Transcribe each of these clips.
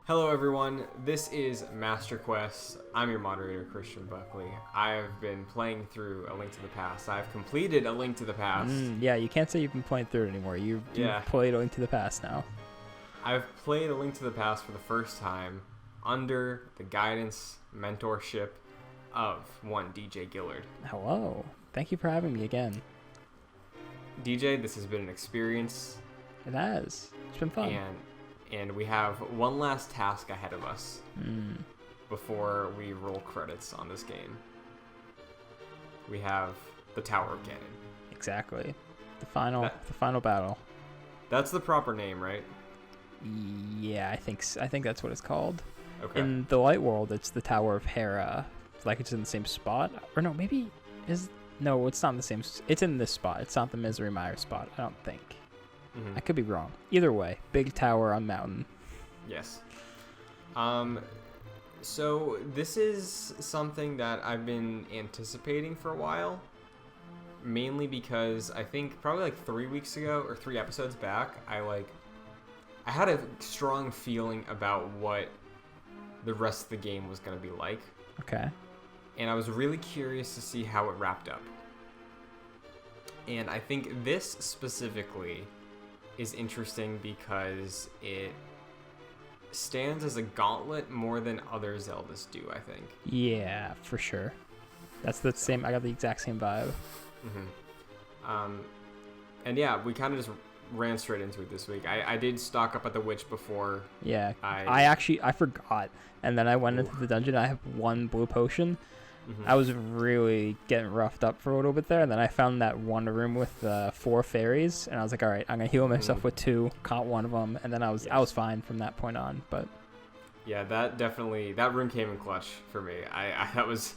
Hello everyone, this is Master Quest. I'm your moderator, Christian Buckley. I have been playing through A Link to the Past. I've completed A Link to the Past. Yeah, you can't say you've been playing through it anymore. You've played A Link to the Past now. I've played A Link to the Past for the first time under the guidance, mentorship of one DJ Gillard. Hello. Thank you for having me again. DJ, this has been an experience. It has. It's been fun. And we have one last task ahead of us before we roll credits on this game. We have the Tower of Ganon. Exactly. The final battle. That's the proper name, right? Yeah, I think that's what it's called. Okay. In the Light World, it's the Tower of Hera. Like it's in the same spot. Or no, maybe no, it's not in the same. It's in this spot. It's not the Misery Mire spot, I don't think. I could be wrong. Either way, big tower on mountain. Yes. So this is something that I've been anticipating for a while, mainly because I think probably like 3 weeks ago or 3 episodes back, I had a strong feeling about what the rest of the game was going to be like. Okay. And I was really curious to see how it wrapped up. And I think this specifically is interesting because it stands as a gauntlet more than other Zeldas do, I think. Yeah, for sure. That's the same. I got the exact same vibe. And yeah, we kind of just ran straight into it this week. I did stock up at the Witch before. Yeah, I forgot, and then I went into the dungeon. I have 1 blue potion. I was really getting roughed up for a little bit there, and then I found that one room with 4 fairies, and I was like, all right, I'm gonna heal myself with 2, caught one of them, and then I was fine from that point on. But yeah, that room came in clutch for me. I was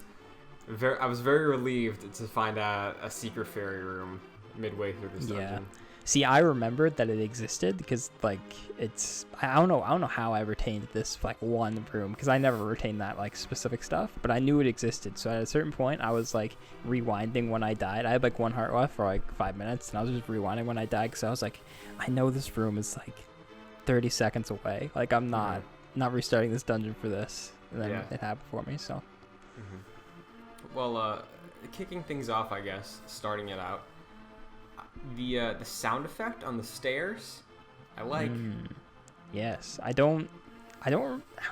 very relieved to find a secret fairy room midway through this dungeon. See, I remembered that it existed because, like, I don't know how I retained this, like, one room, because I never retained that, like, specific stuff, but I knew it existed. So at a certain point, I was, like, rewinding when I died. I had, like, 1 heart left for, like, 5 minutes, and I was just rewinding when I died, because I was like, I know this room is, like, 30 seconds away. Like, I'm not restarting this dungeon for this. And then it happened for me, so. Well, kicking things off, I guess, starting it out, the sound effect on the stairs, I like. Yes, I don't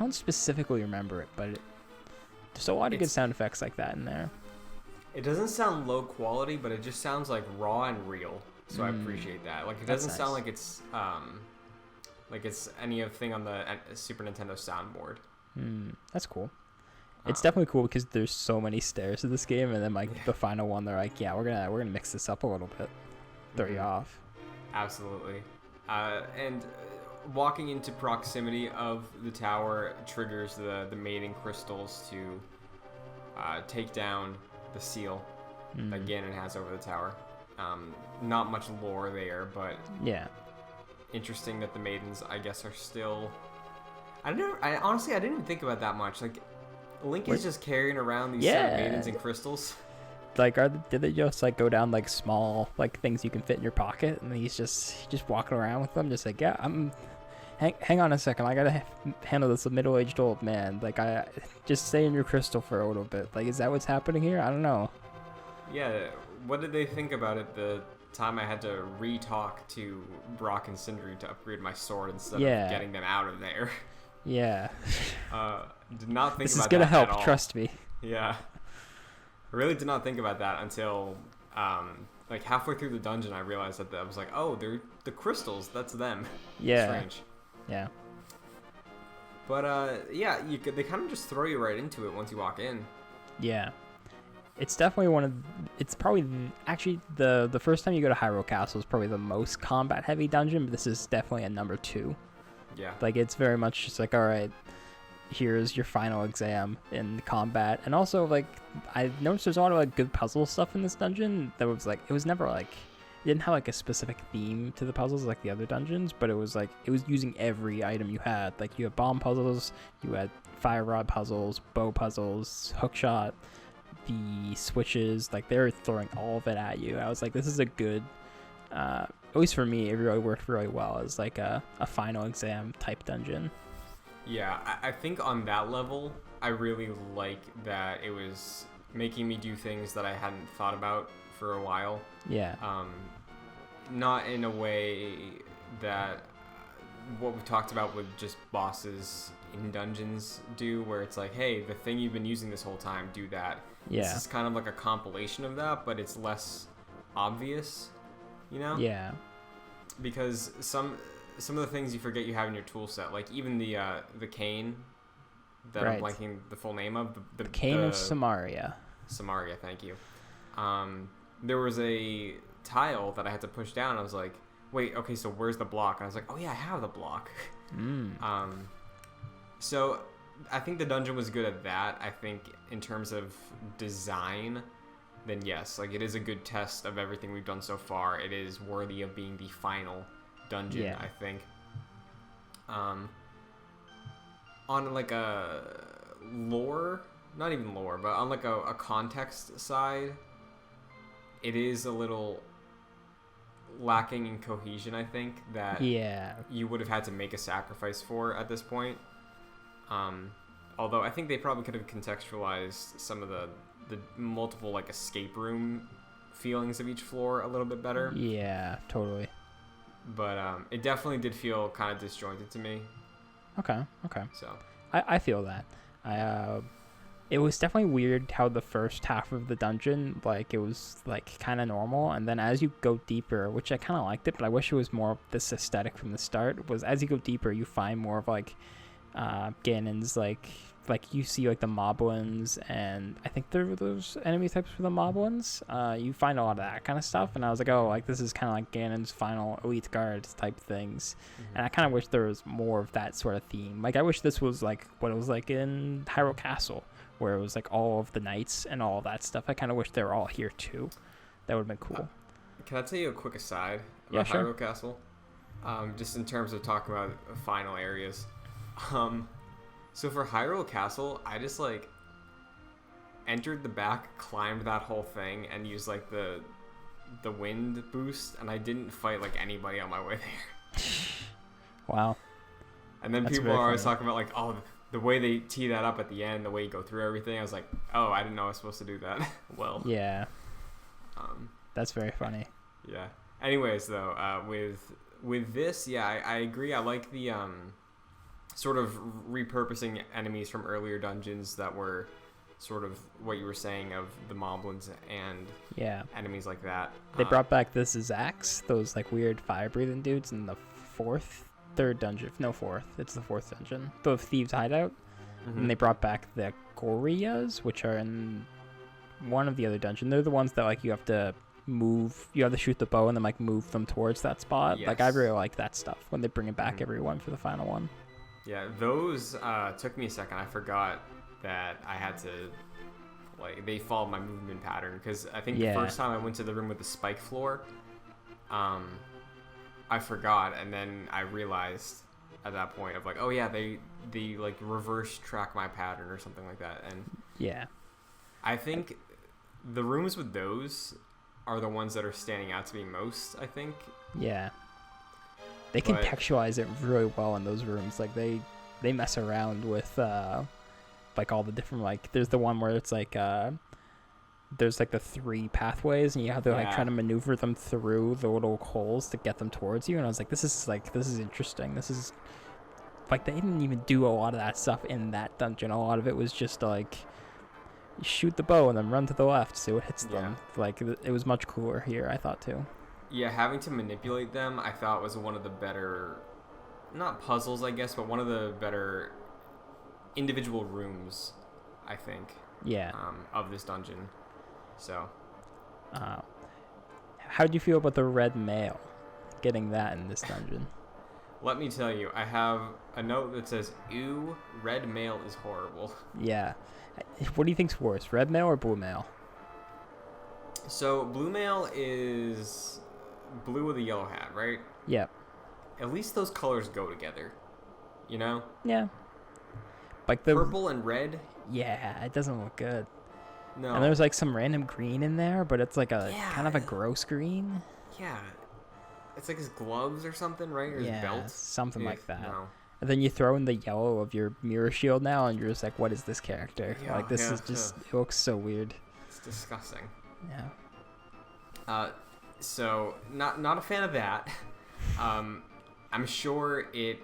specifically remember it, but there's a lot of good sound effects like that in there. It doesn't sound low quality, but it just sounds like raw and real. So I appreciate that. Like, it doesn't sound like it's anything on the Super Nintendo soundboard. That's cool. It's definitely cool because there's so many stairs in this game, and then like the final one, they're like, yeah, we're gonna mix this up a little bit. Throw you off. Absolutely. And walking into proximity of the tower triggers the maiden crystals to take down the seal that Ganon has over the tower. Not much lore there, but yeah, interesting that the maidens, I guess, are still. I don't know. Honestly, I didn't even think about that much. Like, Link is just carrying around these maidens and crystals. Like, did they just like go down like small like things you can fit in your pocket, and he's just walking around with them, just like, yeah, hang on a second, I gotta handle this middle-aged old man. Like, I just stay in your crystal for a little bit. Like, is that what's happening here? I don't know. Yeah, what did they think about it the time I had to re-talk to Brock and Sindri to upgrade my sword instead of getting them out of there? Yeah. Did not think this about is gonna that help. at all. Trust me. Yeah. I really did not think about that until like halfway through the dungeon. I realized that I was like, oh, they're the crystals. That's them. Yeah. Strange. Yeah. But they kind of just throw you right into it once you walk in. Yeah. It's definitely it's probably actually the first time you go to Hyrule Castle is probably the most combat heavy dungeon, but this is definitely a number 2. Yeah. Like, it's very much just like, all right, here's your final exam in combat. And also, like, I noticed there's a lot of like good puzzle stuff in this dungeon that was like, it was never like, it didn't have like a specific theme to the puzzles like the other dungeons, but it was like, it was using every item you had. Like, you had bomb puzzles, you had fire rod puzzles, bow puzzles, hookshot, the switches, like they were throwing all of it at you. I was like, this is a good at least for me, it really worked really well as like a final exam type dungeon. Yeah, I think on that level, I really like that it was making me do things that I hadn't thought about for a while. Yeah. Not in a way that what we talked about with just bosses in dungeons do, where it's like, hey, the thing you've been using this whole time, do that. Yeah. This is kind of like a compilation of that, but it's less obvious, you know? Yeah. Because some of the things you forget you have in your tool set, like even the cane that Right. I'm blanking the full name of, The Cane of Samaria. Samaria, thank you. There was a tile that I had to push down. I was like, wait, okay, so where's the block? And I was like, oh yeah, I have the block. So I think the dungeon was good at that. I think in terms of design, then yes, like it is a good test of everything we've done so far. It is worthy of being the final dungeon, Yeah. I think. On like a lore, not even lore, but on like a context side, it is a little lacking in cohesion, I think, that you would have had to make a sacrifice for at this point. Although I think they probably could have contextualized some of the multiple like escape room feelings of each floor a little bit better. Yeah, totally. But it definitely did feel kind of disjointed to me. Okay. So I feel that. It was definitely weird how the first half of the dungeon, like, it was, like, kind of normal, and then as you go deeper, which I kind of liked it, but I wish it was more of this aesthetic from the start, was as you go deeper, you find more of, like, Ganon's, like you see, like, the moblins, and I think there were those enemy types for the moblins. You find a lot of that kind of stuff, and I was like, oh, like, this is kind of like Ganon's final elite guards type things, and I kind of wish there was more of that sort of theme. Like, I wish this was, like, what it was like in Hyrule Castle, where it was like all of the knights and all that stuff. I kind of wish they were all here too. That would have been cool. Can I tell you a quick aside about Hyrule Castle? Just in terms of talking about final areas. So for Hyrule Castle, I just like entered the back, climbed that whole thing, and used like the wind boost, and I didn't fight like anybody on my way there. Wow. And then people are always talking about like, oh, the way they tee that up at the end, the way you go through everything. I was like, oh, I didn't know I was supposed to do that. Well. Yeah. That's very funny. Yeah. Anyways, though, with this, yeah, I agree. I like the sort of repurposing enemies from earlier dungeons that were sort of what you were saying of the moblins and enemies like that. They brought back the Zax, those like weird fire-breathing dudes in the third dungeon. No, fourth. It's the fourth dungeon. The Thieves' Hideout. Mm-hmm. And they brought back the Goriyas, which are in one of the other dungeons. They're the ones that like you have to move. You have to shoot the bow and then like move them towards that spot. Yes. Like I really like that stuff when they bring it back everyone for the final one. Yeah, those took me a second. I forgot that I had to, like, they followed my movement pattern. Because I think the first time I went to the room with the spike floor, I forgot. And then I realized at that point of, like, oh, yeah, they like, reverse track my pattern or something like that. And yeah. I think the rooms with those are the ones that are standing out to me most, I think. Yeah. They contextualize it really well in those rooms. Like they mess around with like all the different, like there's the one where it's like there's like the 3 pathways and you have to like try to maneuver them through the little holes to get them towards you. And I was like, this is interesting. This is like they didn't even do a lot of that stuff in that dungeon. A lot of it was just like you shoot the bow and then run to the left, see what hits them. Like it was much cooler here, I thought too. Yeah, having to manipulate them, I thought was one of the better, not puzzles, I guess, but one of the better individual rooms, I think. Yeah. Of this dungeon. So. How do you feel about the red mail? Getting that in this dungeon. Let me tell you, I have a note that says, "Ew, red mail is horrible." Yeah. What do you think's worse, red mail or blue mail? So blue mail is blue with a yellow hat, right? Yeah. At least those colors go together, you know? Yeah. Like the purple and red. Yeah, it doesn't look good. No. And there's like some random green in there, but it's like a kind of a gross green. Yeah. It's like his gloves or something, right? Or his belt. Something like that. No. And then you throw in the yellow of your mirror shield now, and you're just like, what is this character? Yeah, like, this yeah, is just, it looks so weird. It's disgusting. Yeah. So not a fan of that. I'm sure it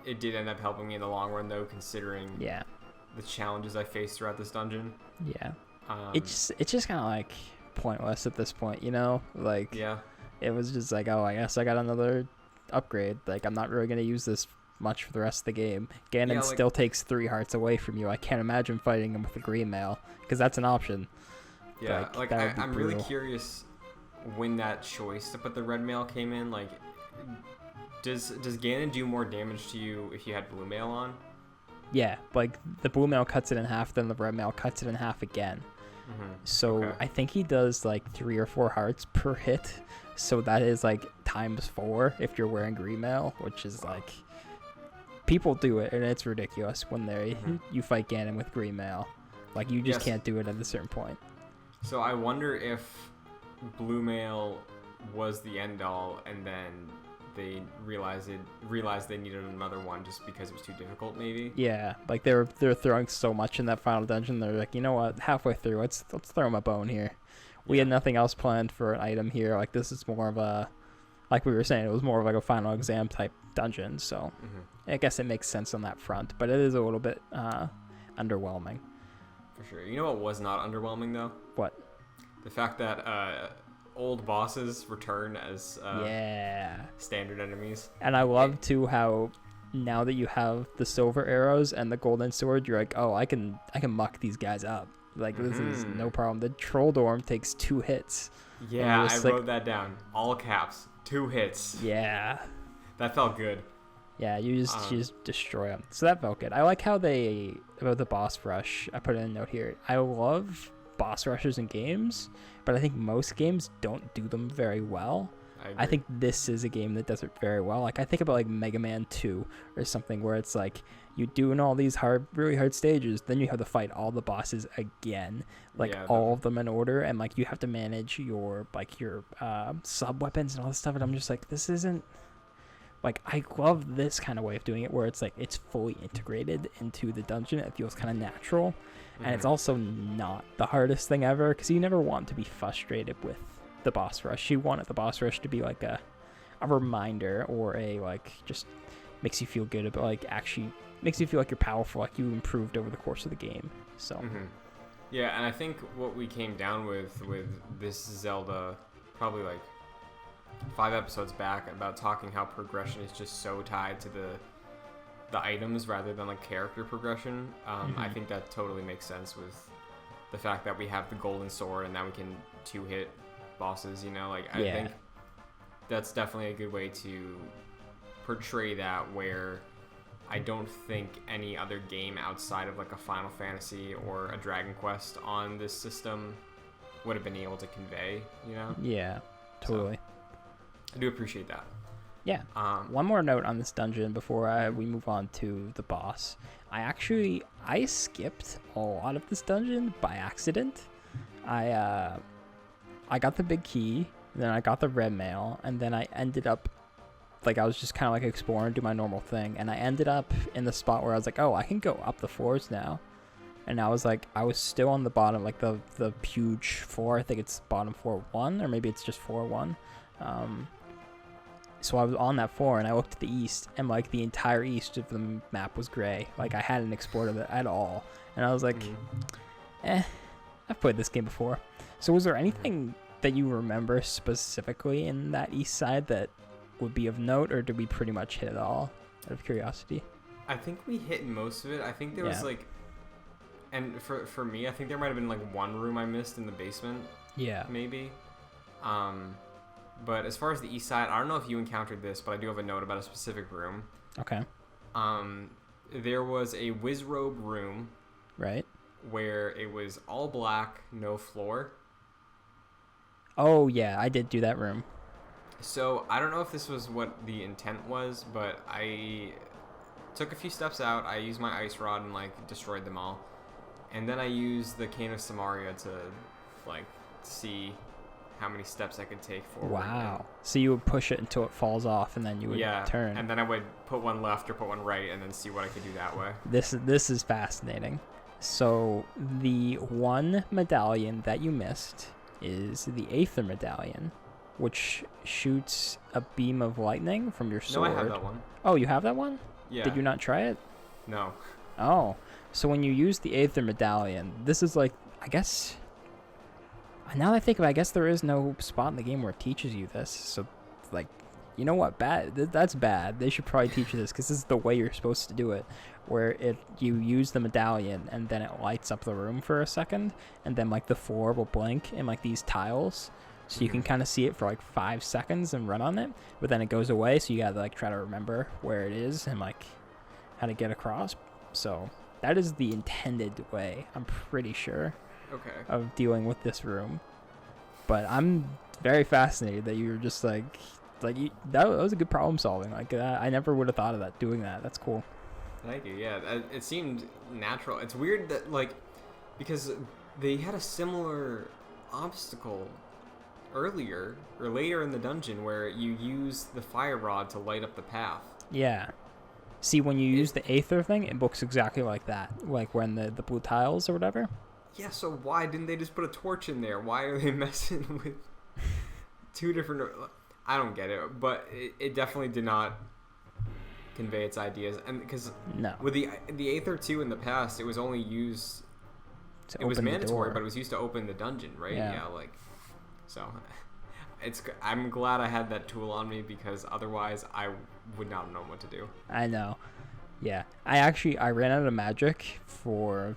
did end up helping me in the long run, though, considering the challenges I faced throughout this dungeon. Yeah. It's just kind of like pointless at this point, you know? Like, it was just like, oh, I guess I got another upgrade. Like, I'm not really going to use this much for the rest of the game. Ganon still takes 3 hearts away from you. I can't imagine fighting him with a green mail, because that's an option. Yeah, I'm really curious when that choice to put the red mail came in. Like, does Ganon do more damage to you if you had blue mail on? Yeah, like the blue mail cuts it in half, then the red mail cuts it in half again. So I think he does like 3 or 4 hearts per hit. So that is like times 4 if you're wearing green mail, which is like, people do it and it's ridiculous when you fight Ganon with green mail. Like, you just can't do it at a certain point. So I wonder if blue mail was the end all, and then they realized they needed another one just because it was too difficult, maybe. Yeah, like they're throwing so much in that final dungeon. They're like, you know what? Halfway through, let's throw him a bone here. We had nothing else planned for an item here. Like, this is more of a, like we were saying, it was more of like a final exam type dungeon. So I guess it makes sense on that front, but it is a little bit underwhelming. For sure. You know what was not underwhelming though? What? The fact that old bosses return as standard enemies. And I love too how now that you have the silver arrows and the golden sword, you're like, oh, I can muck these guys up. Like, this is no problem. The troll dorm takes 2 hits. Yeah, I wrote that down. All caps. 2 hits. Yeah. That felt good. Yeah, you just destroy them. So that felt good. I like how about the boss rush. I put in a note here. I love boss rushes in games, but I think most games don't do them very well. I think this is a game that does it very well. Like, I think about like Mega Man 2 or something, where it's like you doing all these really hard stages, then you have to fight all the bosses again, like all of them in order, and like you have to manage your sub weapons and all this stuff. And I'm just like, this isn't, like, I love this kind of way of doing it, where it's like it's fully integrated into the dungeon. It feels kind of natural, and it's also not the hardest thing ever, because you never want to be frustrated with the boss rush. You wanted the boss rush to be like a reminder, or a like just makes you feel good about, like, actually makes you feel like you're powerful, like you improved over the course of the game. So yeah, and I think what we came down with this Zelda, probably like 5 episodes back, about talking how progression is just so tied to the items rather than like character progression. I think that totally makes sense with the fact that we have the golden sword and now we can 2-hit bosses, you know, like I think that's definitely a good way to portray that, where I don't think any other game outside of like a Final Fantasy or a Dragon Quest on this system would have been able to convey, you know? Yeah, totally. So, I do appreciate that. Yeah. One more note on this dungeon before we move on to the boss. I skipped a lot of this dungeon by accident. I got the big key, then I got the red mail, and then I ended up, like, I was just kind of like exploring, do my normal thing, and I ended up in the spot where I was like, oh, I can go up the floors now. And I was like, I was still on the bottom, like the huge floor. I think it's bottom floor 1, or maybe it's just floor 1. So I was on that floor, and I looked to the east, and like the entire east of the map was gray. Like, I hadn't explored it at all. And I was like, I've played this game before. So was there anything that you remember specifically in that east side that would be of note, or did we pretty much hit it all, out of curiosity? I think we hit most of it. I think there was like, and for me, I think there might have been like one room I missed in the basement. Yeah. Maybe. But as far as the east side, I don't know if you encountered this, but I do have a note about a specific room. Okay. There was a Wizrobe room. Right. Where it was all black, no floor. Oh, yeah, I did do that room. So I don't know if this was what the intent was, but I took a few steps out. I used my ice rod and like destroyed them all. And then I used the Cane of Samaria to like see how many steps I could take forward. Wow. So you would push it until it falls off, and then you would turn. And then I would put one left or put one right, and then see what I could do that way. This is fascinating. So the one medallion that you missed is the Aether medallion, which shoots a beam of lightning from your sword. No, I have that one. Oh, you have that one? Yeah. Did you not try it? No. Oh, so when you use the Aether medallion, this is like, I guess, now that I think of it, I guess there is no spot in the game where it teaches you this. So, like, you know what? That's bad. They should probably teach you this, because this is the way you're supposed to do it, where you use the medallion and then it lights up the room for a second, and then like the floor will blink in like these tiles, so you can kind of see it for like 5 seconds and run on it, but then it goes away, so you gotta like try to remember where it is and like how to get across. So that is the intended way, I'm pretty sure, of dealing with this room. But I'm very fascinated that you're just that was a good problem solving. Like I never would have thought of that, doing that. That's cool. Thank you. Yeah, it seemed natural. It's weird that because they had a similar obstacle earlier or later in the dungeon where you use the fire rod to light up the path. Yeah. See, when you use the Aether thing, it looks exactly like that. Like when the blue tiles or whatever. Yeah, so why didn't they just put a torch in there? Why are they messing with two different... I don't get it, but it definitely did not convey its ideas. And because with the Aether 2 in the past, it was only used... It was mandatory, but it was used to open the dungeon, right? Yeah, so... I'm glad I had that tool on me, because otherwise I would not have known what to do. I know. Yeah. I ran out of magic for...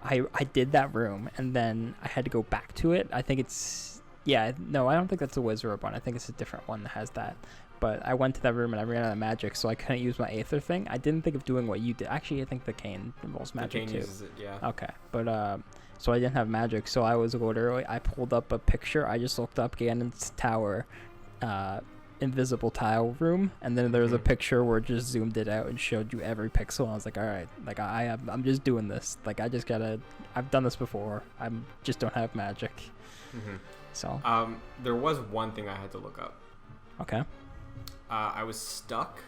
I did that room, and then I had to go back to it. I think it's... Yeah, no, I don't think that's the Wizard one. I think it's a different one that has that. But I went to that room and I ran out of magic, so I couldn't use my Aether thing. I didn't think of doing what you did. Actually, I think the cane involves magic too. The cane uses it, yeah. Okay, but so I didn't have magic, so I was literally... I pulled up a picture. I just looked up Ganon's tower, invisible tile room, and then there was a picture where it just zoomed it out and showed you every pixel. And I was like, all right, like I'm just doing this. Like I just gotta... I've done this before. I just don't have magic. So there was one thing I had to look up. Okay. I was stuck.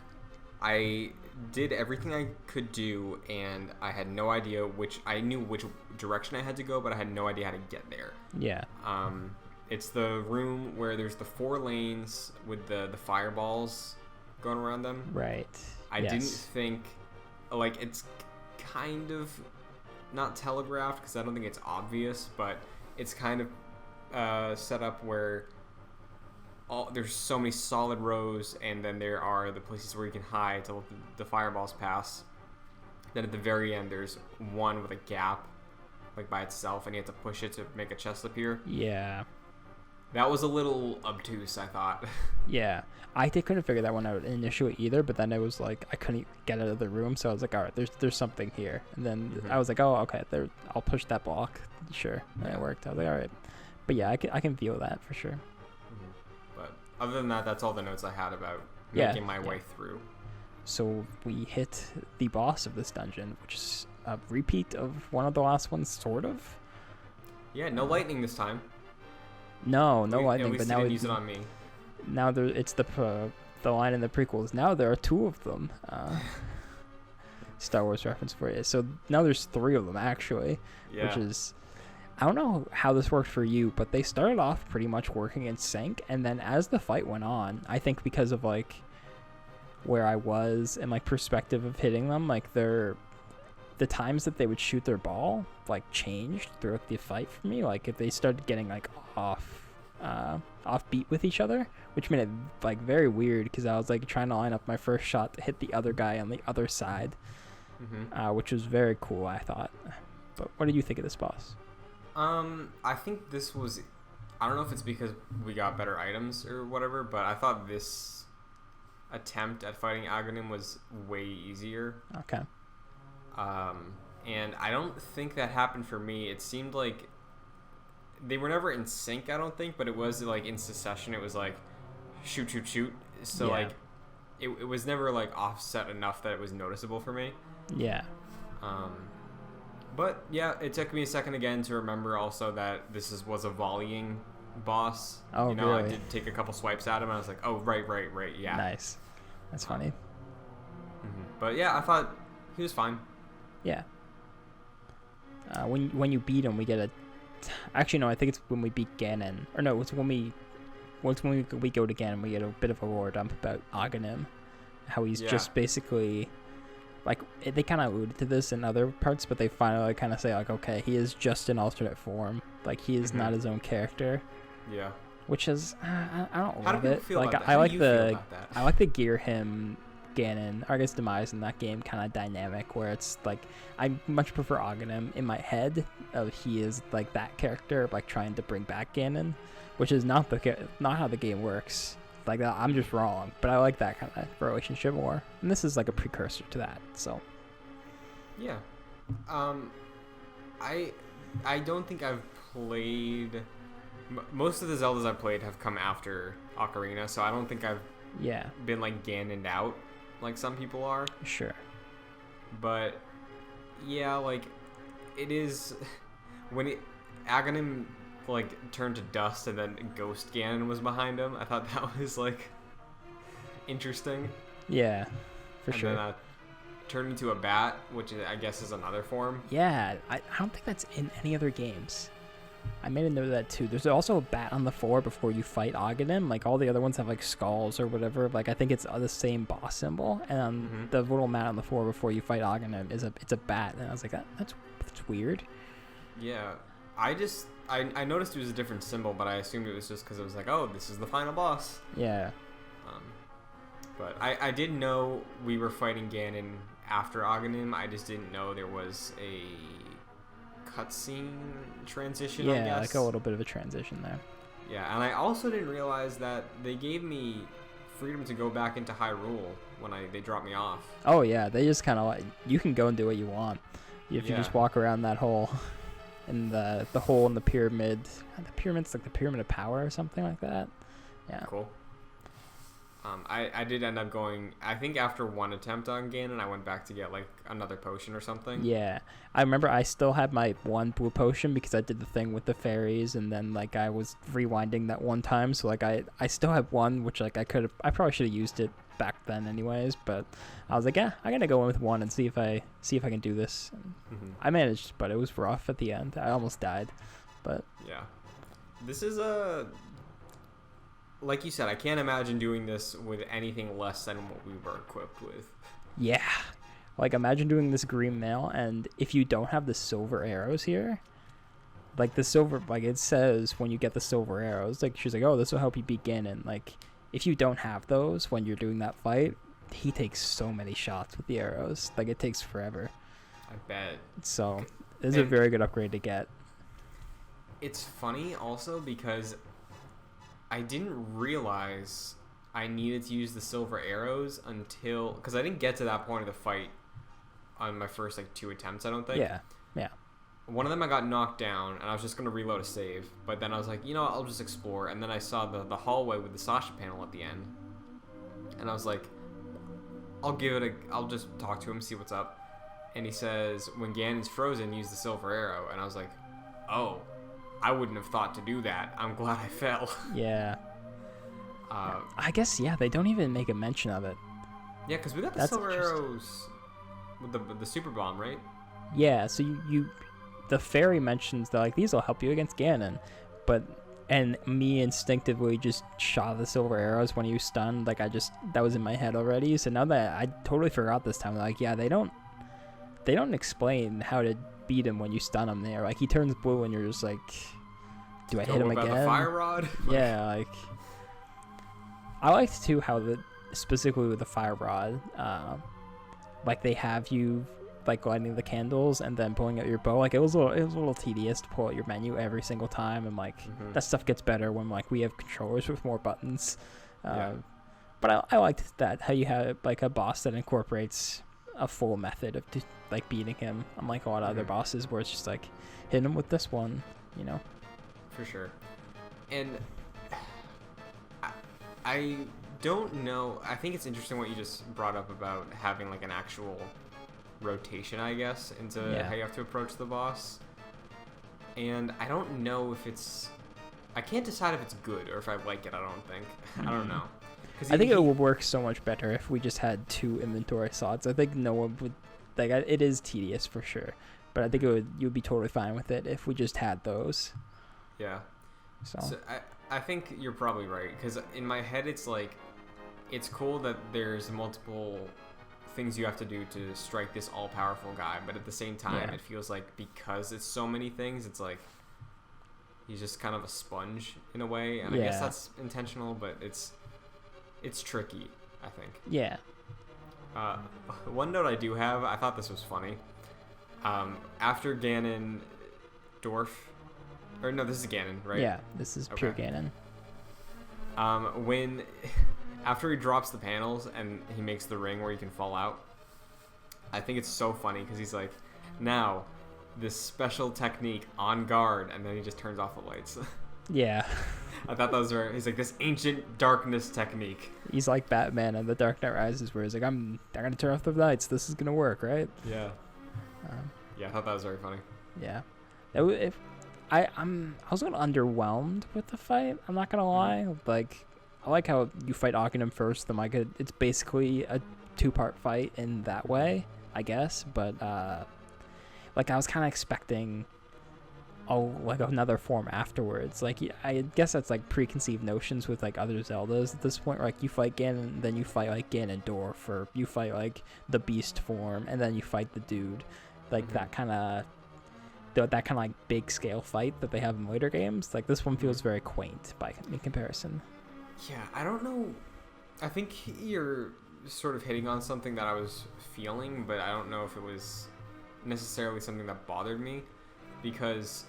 I did everything I could do, and I had no idea I knew which direction I had to go, but I had no idea how to get there. Yeah. It's the room where there's the 4 lanes with the fireballs going around them. Right. I didn't think, it's kind of not telegraphed, because I don't think it's obvious, but it's kind of set up where there's so many solid rows, and then there are the places where you can hide to let the fireballs pass. Then at the very end, there's one with a gap, by itself, and you have to push it to make a chest appear. Yeah. That was a little obtuse, I thought. Yeah. I couldn't figure that one out initially either, but then it was like I couldn't get out of the room, so I was like, all right, there's something here. And then I was like, oh, okay, I'll push that block. Sure. And it worked. I was like, all right. But yeah, I can feel that for sure. But other than that, that's all the notes I had about making my way through. So we hit the boss of this dungeon, which is a repeat of one of the last ones, sort of. Yeah, no lightning this time. No lightning, but now use it on me. Now it's the line in the prequels. Now there are 2 of them. Star Wars reference for you. So now there's 3 of them actually, which is... I don't know how this worked for you, but they started off pretty much working in sync, and then as the fight went on, I think because of where I was and perspective of hitting them, the times that they would shoot their ball changed throughout the fight for me. If they started getting off beat with each other, which made it very weird, because I was trying to line up my first shot to hit the other guy on the other side, which was very cool, I thought. But what did you think of this boss? I think this was... I don't know if it's because we got better items or whatever, but I thought this attempt at fighting Aghanim was way easier. Okay. And I don't think that happened for me. It seemed like they were never in sync, I don't think, but it was in succession. It was shoot, shoot, shoot. So it was never offset enough that it was noticeable for me. Yeah. But yeah, it took me a second again to remember also that this was a volleying boss. Oh, you know, really? I did take a couple swipes at him, and I was like, oh, right, yeah. Nice. That's funny. But yeah, I thought he was fine. Yeah. When you beat him, we get a. Actually, no. I think it's when we beat Ganon. Or no, it's when we go to Ganon, we get a bit of a lore dump about Aghanim, how he's just basically, like, they kind of alluded to this in other parts, but they finally kind of say like, okay, he is just an alternate form. Like, he is not his own character. Yeah. Which is, I don't How love do it. feel Like, about that? I How like do you feel the about that? I like the Gear him Ganon, or I guess Demise in that game kind of dynamic where it's like I much prefer Aghanim in my head of he is like that character like trying to bring back Ganon, which is not how the game works. Like I'm just wrong, but I like that kind of relationship more, and this is like a precursor to that. So yeah, I don't think I've played. Most of the Zeldas I've played have come after Ocarina, so I don't think I've been like Ganoned out like some people are. Sure. But yeah, like it is when Aghanim like turned to dust and then Ghost Ganon was behind him. I thought that was like interesting. Yeah, for sure. And then turned into a bat, which I guess is another form. Yeah, I don't think that's in any other games. I made a note of that too. There's also a bat on the floor before you fight Aghanim. Like all the other ones have like skulls or whatever. Like I think it's the same boss symbol, and the little mat on the floor before you fight Aghanim it's a bat. And I was like, that's weird. Yeah, I noticed it was a different symbol, but I assumed it was just because it was like, oh, this is the final boss. Yeah. But I did know we were fighting Ganon after Aghanim. I just didn't know there was a cutscene transition, I guess. Yeah, like a little bit of a transition there. Yeah, and I also didn't realize that they gave me freedom to go back into Hyrule when they dropped me off. Oh yeah, they just kind of like, you can go and do what you want. You just walk around that hole, in the hole in the pyramid. The pyramid's like the Pyramid of Power or something like that. Yeah. Cool. I did end up going, I think after one attempt on Ganon, I went back to get like another potion or something. Yeah, I remember I still had my one blue potion because I did the thing with the fairies, and then like I was rewinding that one time, so like I still have one, which like I probably should have used it back then anyways, but I was like, yeah, I gotta go in with one and see if I can do this. I managed, but it was rough at the end. I almost died, but yeah, this is like you said, I can't imagine doing this with anything less than what we were equipped with. Yeah. Like, imagine doing this green mail, and if you don't have the silver arrows here, like, the silver, like, it says when you get the silver arrows, like, she's like, oh, this will help you beat Ganon. Like, if you don't have those when you're doing that fight, he takes so many shots with the arrows. Like, it takes forever. I bet. So, this is a very good upgrade to get. It's funny, also, because I didn't realize I needed to use the silver arrows until... Because I didn't get to that point of the fight on my first, like, 2 attempts, I don't think. Yeah. One of them I got knocked down, and I was just going to reload a save. But then I was like, you know what, I'll just explore. And then I saw the hallway with the Sasha panel at the end. And I was like, I'll just talk to him, see what's up. And he says, when Ganon's frozen, use the silver arrow. And I was like, oh... I wouldn't have thought to do that. I'm glad I fell. Yeah. I guess, yeah, they don't even make a mention of it. Yeah, because we got the silver arrows with the super bomb, right? Yeah, so the fairy mentions that, like, these will help you against Ganon. And me instinctively just shot the silver arrows when he was stunned. Like, that was in my head already. So now that I totally forgot this time, like, yeah, they don't explain how to beat him when you stun him there. Like, he turns blue and you're just like, do I hit him again? The fire rod? Yeah, like, I liked too how specifically with the fire rod, like, they have you like lighting the candles and then pulling out your bow. Like, it was a little tedious to pull out your menu every single time, and like that stuff gets better when like we have controllers with more buttons. But I liked that, how you have like a boss that incorporates a full method of like beating him, unlike a lot of other bosses where it's just like hit him with this one, you know. For sure. And I don't know, I think it's interesting what you just brought up about having like an actual rotation, I guess, into how you have to approach the boss. And I don't know if it's I can't decide if it's good or if I like it. I don't think. I don't know. I think it would work so much better if we just had 2 inventory slots. I think no one would like. It is tedious for sure, but I think you'd be totally fine with it if we just had those. Yeah. So I think you're probably right, because in my head it's like, it's cool that there's multiple things you have to do to strike this all-powerful guy, but at the same time it feels like because it's so many things, it's like he's just kind of a sponge in a way, and I guess that's intentional, but it's tricky, I think. Yeah. One note I do have, I thought this was funny. After Ganondorf, or no, this is Ganon, right? Yeah, this is pure Ganon. When after he drops the panels and he makes the ring where you can fall out, I think it's so funny because he's like, now this special technique, on guard, and then he just turns off the lights. Yeah. I thought that was very, he's like, this ancient darkness technique. He's like Batman in The Dark Knight Rises, where he's like, I'm gonna turn off the lights, this is gonna work, right? Yeah. Yeah, I thought that was very funny. Yeah. I was a little underwhelmed with the fight, I'm not gonna lie. Like, I like how you fight Ocarina first, then like it's basically a 2-part fight in that way, I guess, but like I was kind of expecting like another form afterwards. Like, I guess that's like preconceived notions with like other Zeldas at this point, where like you fight Ganon, then you fight like Ganondorf, or you fight like the beast form, and then you fight the dude, like that kind of like big scale fight that they have in later games. Like, this one feels very quaint in comparison. Yeah, I don't know. I think you're sort of hitting on something that I was feeling, but I don't know if it was necessarily something that bothered me, because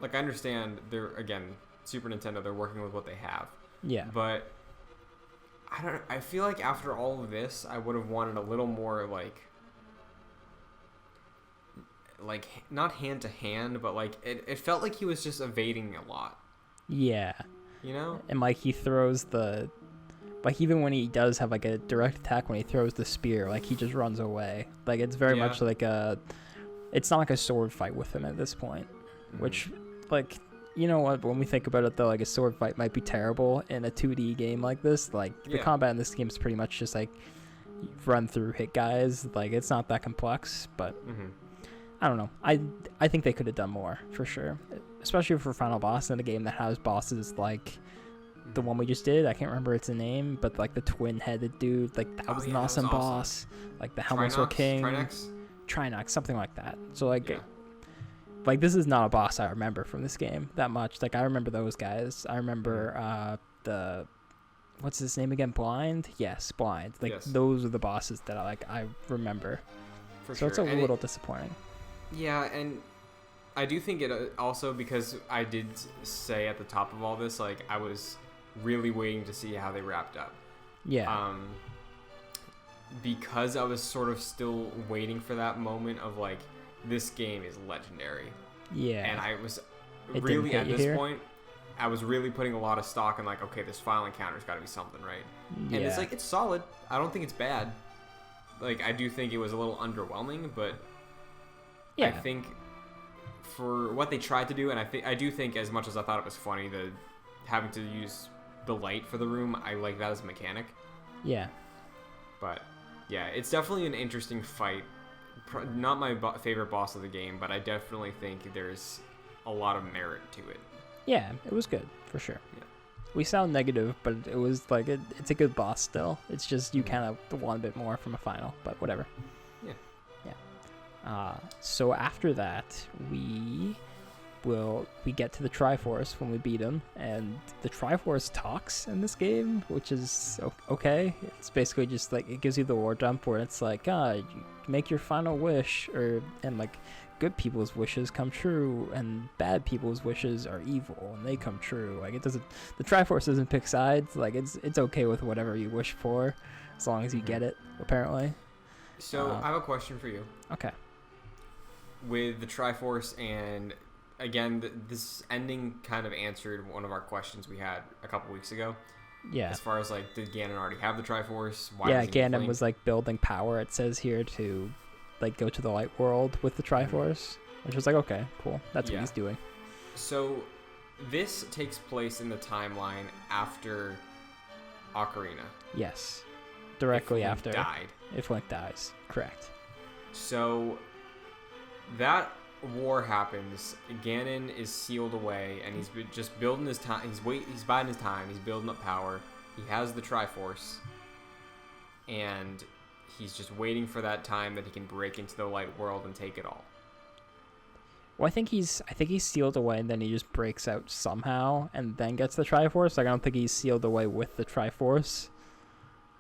like I understand they're, again, Super Nintendo, they're working with what they have. Yeah. But I feel like after all of this, I would have wanted a little more like not hand to hand, but like it felt like he was just evading a lot. Yeah. You know? And like he throws like even when he does have like a direct attack, when he throws the spear, like he just runs away. Like, it's very much like it's not like a sword fight with him at this point, which, like, you know what, when we think about it though, like a sword fight might be terrible in a 2D game like this. Like, the combat in this game is pretty much just like run through, hit guys. Like, it's not that complex, but I don't know. I think they could have done more, for sure, especially for final boss in a game that has bosses like the one we just did. I can't remember its name, but like the twin-headed dude, like that was an awesome boss. Like the Helmswell King, Trinox, something like that. So like, like this is not a boss I remember from this game that much. Like, I remember those guys. I remember the what's his name again? Blind? Yes, Blind. Like those are the bosses that I remember. For sure. It's a little disappointing. Yeah, and I do think it also, because I did say at the top of all this, like, I was really waiting to see how they wrapped up. Yeah. Because I was sort of still waiting for that moment of like, this game is legendary. Yeah. And I was really, at this point, I was really putting a lot of stock in like, okay, this final encounter's got to be something, right? Yeah. And it's like, it's solid. I don't think it's bad. Like, I do think it was a little underwhelming, but I think for what they tried to do, and I do think, as much as I thought it was funny, the having to use the light for the room, I like that as a mechanic. Yeah. But yeah, it's definitely an interesting fight. Not my favorite boss of the game, but I definitely think there's a lot of merit to it. Yeah, it was good, for sure. Yeah. We sound negative, but it was like, it's a good boss still. It's just you kind of want a bit more from a final, but whatever. Yeah. Yeah. So after that, we get to the Triforce when we beat him, and the Triforce talks in this game, which is okay. It's basically just like, it gives you the war dump where it's like, you make your final wish, and like, good people's wishes come true, and bad people's wishes are evil, and they come true. Like, it doesn't, the Triforce doesn't pick sides. Like, it's okay with whatever you wish for, as long as you get it, apparently. So I have a question for you. Okay. With the Triforce, and again, this ending kind of answered one of our questions we had a couple weeks ago. Yeah. As far as like, did Ganon already have the Triforce? Why Ganon was like building power, it says here, to like go to the light world with the Triforce, which was like, okay, cool. That's what he's doing. So this takes place in the timeline after Ocarina. Yes. Directly Link after. died. If Link dies. Correct. So that war happens. Ganon is sealed away, and he's just building his time. He's biding his time. He's building up power. He has the Triforce, and he's just waiting for that time that he can break into the light world and take it all. Well, I think he's sealed away, and then he just breaks out somehow, and then gets the Triforce. Like, I don't think he's sealed away with the Triforce.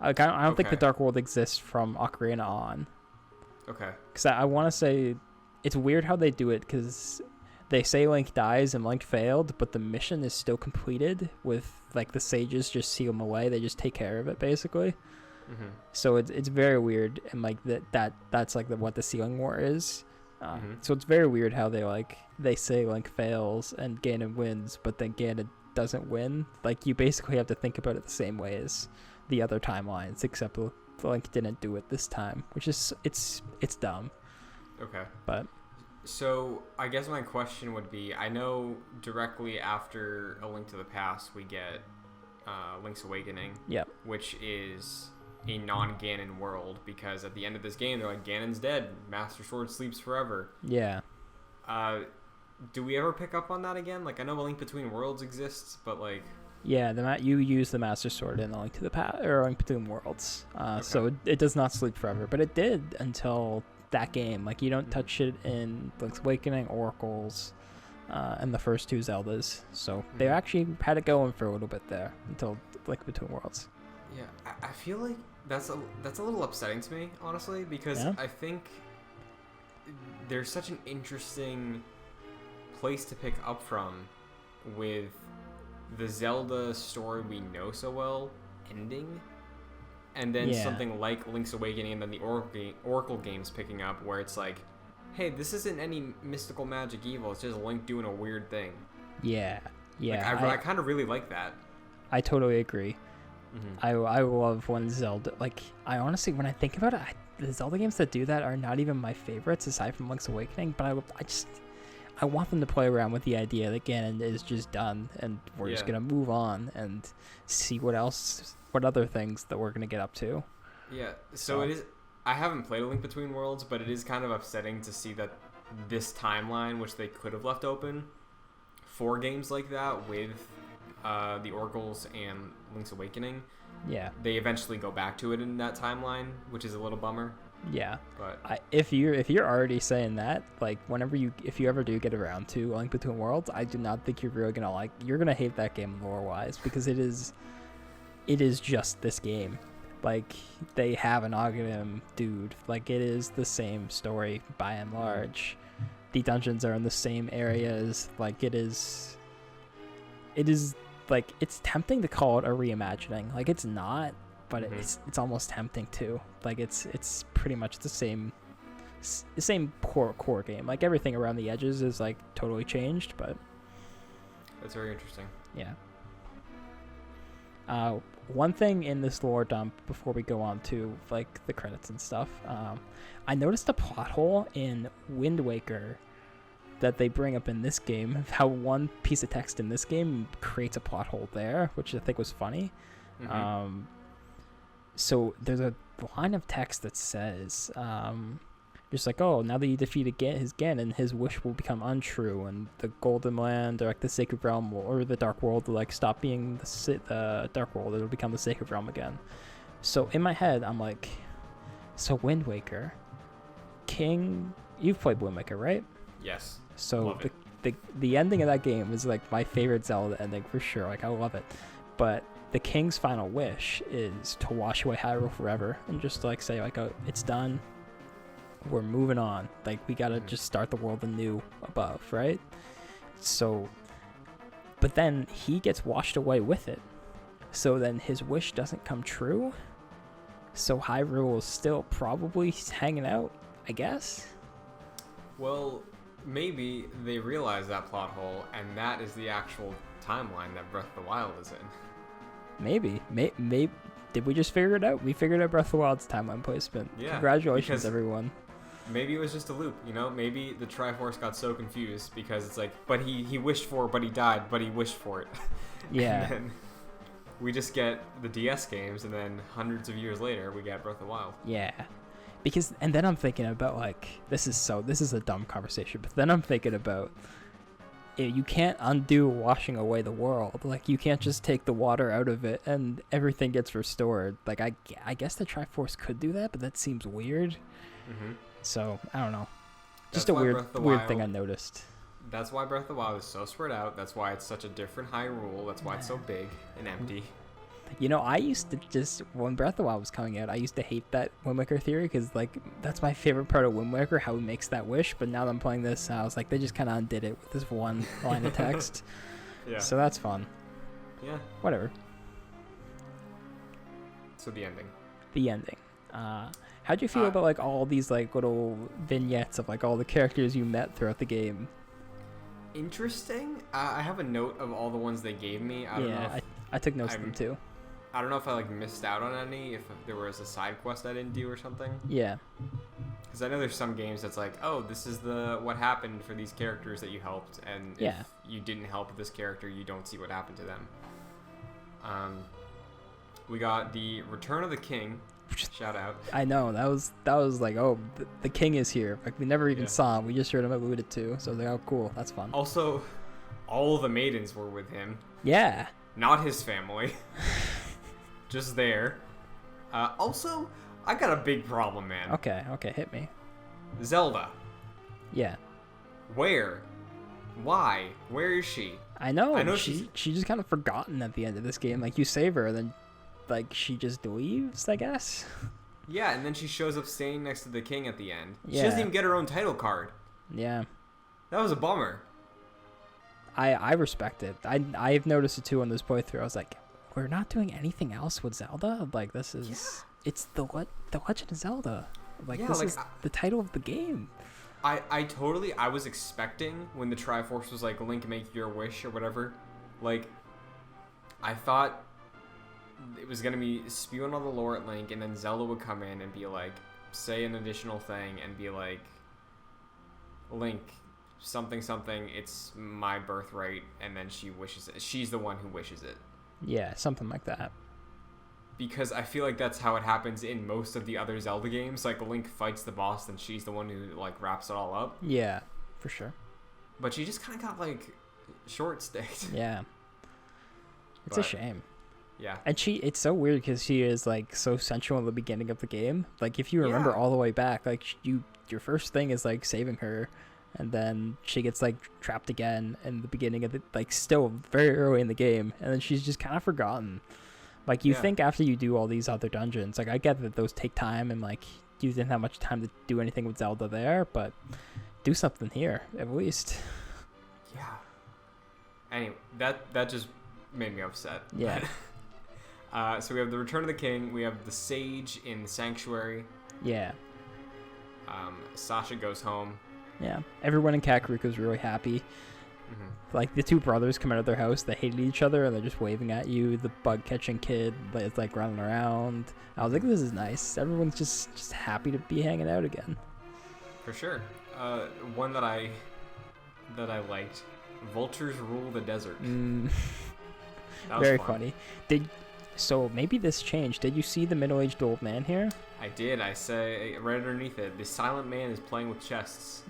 Like, I don't think the Dark World exists from Ocarina on. Okay. Because I want to say, it's weird how they do it, because they say Link dies and Link failed, but the mission is still completed with, like, the sages just seal him away. They just take care of it, basically. Mm-hmm. So it's very weird, and, like, that's like, what the sealing war is. So it's very weird how they say Link fails and Ganon wins, but then Ganon doesn't win. Like, you basically have to think about it the same way as the other timelines, except Link didn't do it this time, which is it's dumb. Okay. But so I guess my question would be, I know directly after A Link to the Past we get Link's Awakening. Yep. Which is a non-Ganon world, because at the end of this game they're like, Ganon's dead, Master Sword sleeps forever. Yeah. Do we ever pick up on that again? Like, I know A Link Between Worlds exists, but like, yeah, you use the Master Sword in A Link to the Past or A Link Between Worlds. So it does not sleep forever, but it did until that game. Like, you don't touch it in Link's Awakening, Oracles, and the first two Zeldas. So they actually had it going for a little bit there until Link Between Worlds. Yeah, I feel like that's a little upsetting to me, honestly, because I think there's such an interesting place to pick up from with the Zelda story we know so well ending, and then something like Link's Awakening and then the Oracle games picking up, where it's like, hey, this isn't any mystical magic evil, it's just Link doing a weird thing. Yeah. Like, I kind of really like that. I totally agree. I love when Zelda, like, I honestly, when I think about it, the Zelda games that do that are not even my favorites aside from Link's Awakening, but I want them to play around with the idea that Ganon is just done and we're just going to move on and see what other things that we're going to get up to. Yeah, so it is, I haven't played A Link Between Worlds, but it is kind of upsetting to see that this timeline, which they could have left open for games like that with the Oracles and Link's Awakening, they eventually go back to it in that timeline, which is a little bummer. Yeah, but if you're already saying that, like, if you ever do get around to Link Between Worlds, I do not think you're really you're gonna hate that game lore wise, because it is just this game. Like, they have an Aghanim dude. Like, it is the same story by and large. The dungeons are in the same areas. Like, it is like, it's tempting to call it a reimagining. Like, it's not, but it's almost tempting to. Like, it's pretty much the same core game. Like, everything around the edges is like totally changed, but that's very interesting. Yeah. One thing in this lore dump before we go on to like the credits and stuff, I noticed a plot hole in Wind Waker that they bring up in this game, how one piece of text in this game creates a plot hole there, which I think was funny. So there's a line of text that says, just like, oh, now that you defeated his Ganon, his wish will become untrue, and the Golden Land, or like the Sacred Realm, or the Dark World will like stop being the Dark World, it'll become the Sacred Realm again. So in my head, I'm like, so Wind Waker, you've played Wind Waker, right? Yes. So the ending of that game is like my favorite Zelda ending for sure. Like, I love it. But the king's final wish is to wash away Hyrule forever and just like say like, oh, it's done. We're moving on. Like, we gotta just start the world anew above, right? So, but then he gets washed away with it. So then his wish doesn't come true. So Hyrule is still probably hanging out, I guess. Well, maybe they realize that plot hole, and that is the actual timeline that Breath of the Wild is in. Maybe. Did we just figure it out? We figured out Breath of the Wild's timeline placement. Yeah. Congratulations, everyone. Maybe it was just a loop, you know? Maybe the Triforce got so confused because it's like, but he wished for it, but he died, but he wished for it. Yeah. And then we just get the DS games, and then hundreds of years later, we get Breath of the Wild. Yeah. Because, and then I'm thinking about, like, this is a dumb conversation, but then I'm thinking about, you can't undo washing away the world. Like, you can't just take the water out of it and everything gets restored. Like, I guess the Triforce could do that, but that seems weird. Mm-hmm. So, I don't know. That's Just a why weird Breath of the weird Wild- thing I noticed. That's why Breath of the Wild is so spread out. That's why it's such a different Hyrule. That's why it's so big and empty. You know, I used to just, when Breath of the Wild was coming out, I used to hate that Wind Waker theory because, like, that's my favorite part of Wind Waker, how he makes that wish. But now that I'm playing this, I was like, they just kind of undid it with this one line of text. Yeah. So that's fun. Yeah. Whatever. So the ending. The ending. How'd you feel about, like, all these, like, little vignettes of, like, all the characters you met throughout the game? Interesting. I have a note of all the ones they gave me. I don't know if I took notes of them too. I don't know if I like missed out on any, if there was a side quest I didn't do or something. Yeah. Because I know there's some games that's like, oh, this is what happened for these characters that you helped, and if you didn't help this character, you don't see what happened to them. We got the Return of the King. Shout out. I know, that was like, oh, the king is here. Like, we never even saw him. We just heard him alluded to. So I was like, oh, cool, that's fun. Also, all the maidens were with him. Yeah. Not his family. Just there. Also, I got a big problem, man. Okay, hit me. Zelda. Yeah. Where? Why? Where is she? I know she just kind of forgotten at the end of this game. Like, you save her, and then, like, she just leaves, I guess. Yeah, and then she shows up standing next to the king at the end. Yeah. She doesn't even get her own title card. Yeah. That was a bummer. I respect it. I've noticed it too on this playthrough. I was like, we're not doing anything else with Zelda? Like, this is... It's the Legend of Zelda. Like, this is the title of the game. I was expecting when the Triforce was like, Link, make your wish or whatever. Like, I thought it was going to be spewing all the lore at Link, and then Zelda would come in and be like, say an additional thing and be like, Link, something, it's my birthright, and then she wishes it. She's the one who wishes it. Yeah, something like that. Because I feel like that's how it happens in most of the other Zelda games. Like, Link fights the boss, and she's the one who, like, wraps it all up. Yeah, for sure. But she just kind of got, like, short-sticked. Yeah. It's a shame. Yeah. And it's so weird because she is, like, so central in the beginning of the game. Like, if you remember all the way back, like, your first thing is, like, saving her. And then she gets, like, trapped again in the beginning of it, like, still very early in the game. And then she's just kind of forgotten. Like, you think after you do all these other dungeons, like, I get that those take time and, like, you didn't have much time to do anything with Zelda there, but do something here, at least. Yeah. Anyway, that just made me upset. Yeah. So we have the Return of the King. We have the Sage in the Sanctuary. Yeah. Sasha goes home. Yeah. Everyone in Kakariko's really happy. Mm-hmm. Like, the two brothers come out of their house, they hated each other, and they're just waving at you. The bug-catching kid is, like, running around. I was like, this is nice. Everyone's just happy to be hanging out again. For sure. One that I liked, Vultures Rule the Desert. That was very fun. funny. So maybe this changed. Did you see the middle-aged old man here? I did. I say right underneath it, the silent man is playing with chests.